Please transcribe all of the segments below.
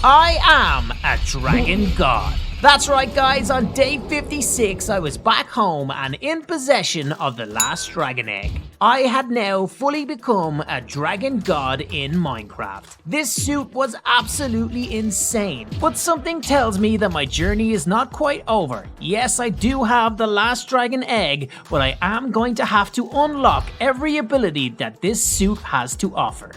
I am a dragon god. That's right guys, on day 56 I was back home and in possession of the last dragon egg. I had now fully become a dragon god in Minecraft. This suit was absolutely insane, but something tells me that my journey is not quite over. Yes, I do have the last dragon egg, but I am going to have to unlock every ability that this suit has to offer.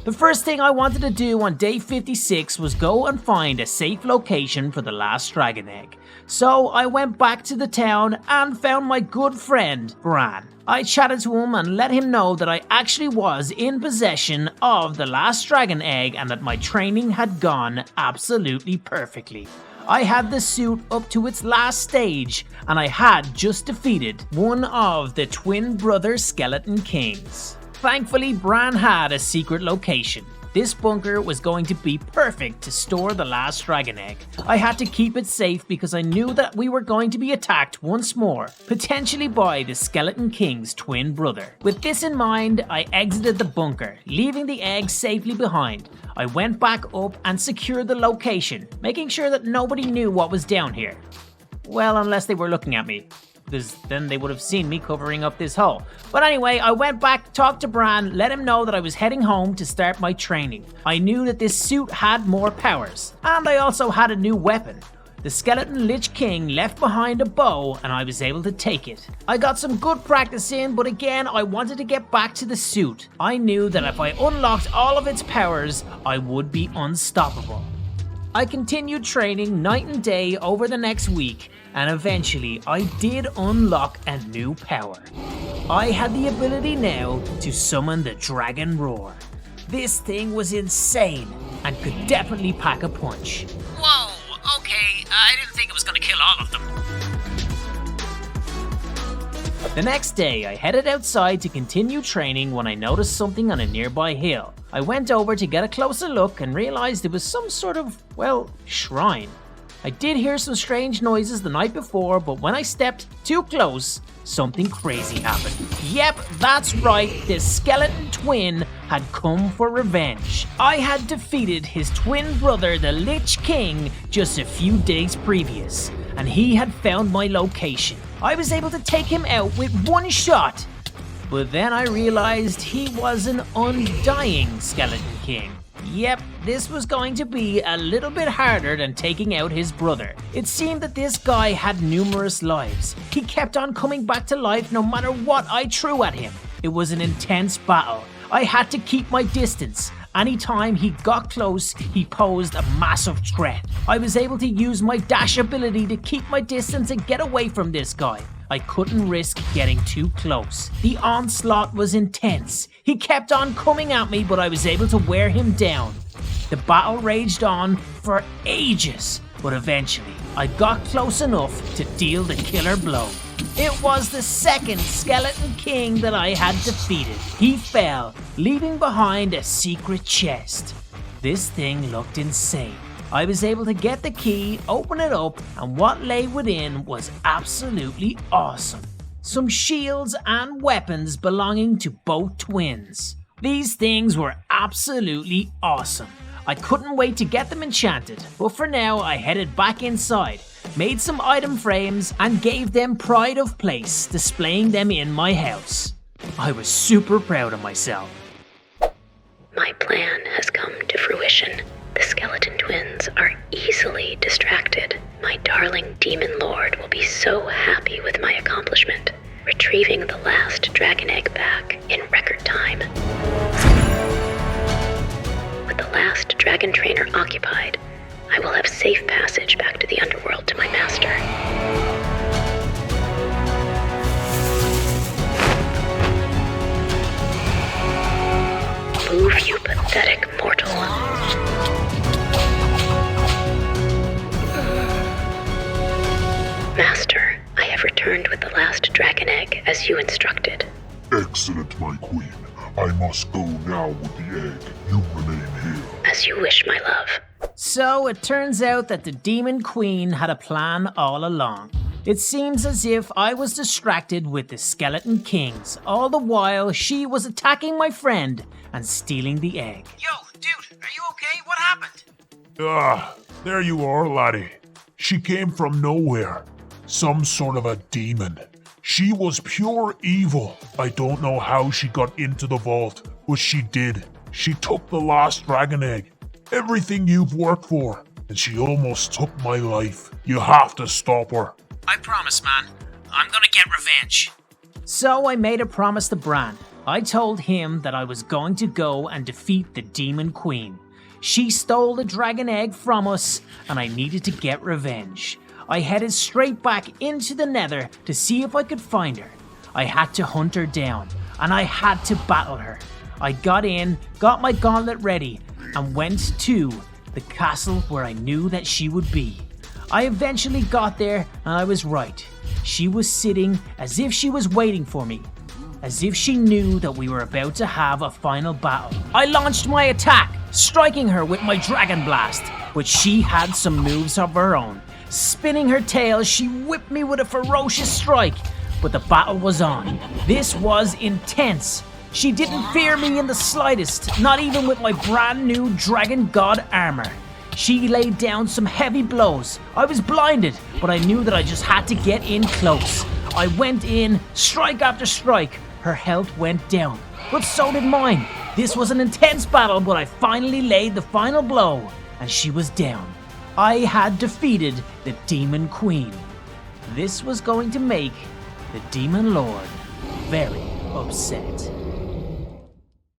The first thing I wanted to do on day 56 was go and find a safe location for the last dragon egg. So I went back to the town and found my good friend, Bran. I chatted to him and let him know that I actually was in possession of the last dragon egg and that my training had gone absolutely perfectly. I had the suit up to its last stage and I had just defeated one of the twin brother skeleton kings. Thankfully, Bran had a secret location. This bunker was going to be perfect to store the last dragon egg. I had to keep it safe because I knew that we were going to be attacked once more, potentially by the Skeleton King's twin brother. With this in mind, I exited the bunker, leaving the egg safely behind. I went back up and secured the location, making sure that nobody knew what was down here. Well, unless they were looking at me, because then they would have seen me covering up this hole. But anyway, I went back, talked to Bran, let him know that I was heading home to start my training. I knew that this suit had more powers, and I also had a new weapon. The skeleton Lich King left behind a bow and I was able to take it. I got some good practice in, but again I wanted to get back to the suit. I knew that if I unlocked all of its powers, I would be unstoppable. I continued training night and day over the next week, and eventually I did unlock a new power. I had the ability now to summon the Dragon Roar. This thing was insane and could definitely pack a punch. Whoa, okay, I didn't think it was gonna kill all of them. The next day, I headed outside to continue training when I noticed something on a nearby hill. I went over to get a closer look and realized it was some sort of, well, shrine. I did hear some strange noises the night before, but when I stepped too close, something crazy happened. Yep, that's right, the skeleton twin had come for revenge. I had defeated his twin brother, the Lich King, just a few days previous, and he had found my location. I was able to take him out with one shot, but then I realized he was an undying skeleton king. Yep, this was going to be a little bit harder than taking out his brother. It seemed that this guy had numerous lives. He kept on coming back to life no matter what I threw at him. It was an intense battle. I had to keep my distance. Anytime he got close, he posed a massive threat. I was able to use my dash ability to keep my distance and get away from this guy. I couldn't risk getting too close. The onslaught was intense. He kept on coming at me, but I was able to wear him down. The battle raged on for ages, but eventually I got close enough to deal the killer blow. It was the second skeleton king that I had defeated. He fell, leaving behind a secret chest. This thing looked insane. I was able to get the key, open it up, and what lay within was absolutely awesome. Some shields and weapons belonging to both twins. These things were absolutely awesome. I couldn't wait to get them enchanted, but for now I headed back inside, made some item frames, and gave them pride of place, displaying them in my house. I was super proud of myself. My plan has come to fruition. The skeleton twins are easily distracted. My darling demon lord will be so happy with my accomplishment, retrieving the last dragon egg back in record time. With the last dragon trainer occupied, I will have safe passage back to the underworld to my master. Move, you pathetic mortal. Master, I have returned with the last dragon egg as you instructed. Excellent, my queen. I must go now with the egg. You remain here. As you wish, my love. So it turns out that the Demon Queen had a plan all along. It seems as if I was distracted with the Skeleton Kings, all the while she was attacking my friend and stealing the egg. Yo, dude, are you okay? What happened? There you are, laddie. She came from nowhere. Some sort of a demon. She was pure evil. I don't know how she got into the vault, but she did. She took the last dragon egg. Everything you've worked for. And she almost took my life. You have to stop her. I promise, man. I'm gonna get revenge. So I made a promise to Bran. I told him that I was going to go and defeat the Demon Queen. She stole the dragon egg from us, and I needed to get revenge. I headed straight back into the Nether to see if I could find her. I had to hunt her down, and I had to battle her. I got in, got my gauntlet ready, and went to the castle where I knew that she would be. I eventually got there, and I was right. She was sitting as if she was waiting for me, as if she knew that we were about to have a final battle. I launched my attack, striking her with my Dragon Blast, but she had some moves of her own. Spinning her tail, she whipped me with a ferocious strike, but the battle was on. This was intense. She didn't fear me in the slightest, not even with my brand new Dragon God armor. She laid down some heavy blows. I was blinded, but I knew that I just had to get in close. I went in, strike after strike. Her health went down, but so did mine. This was an intense battle, but I finally laid the final blow, and she was down. I had defeated the Demon Queen. This was going to make the Demon Lord very upset.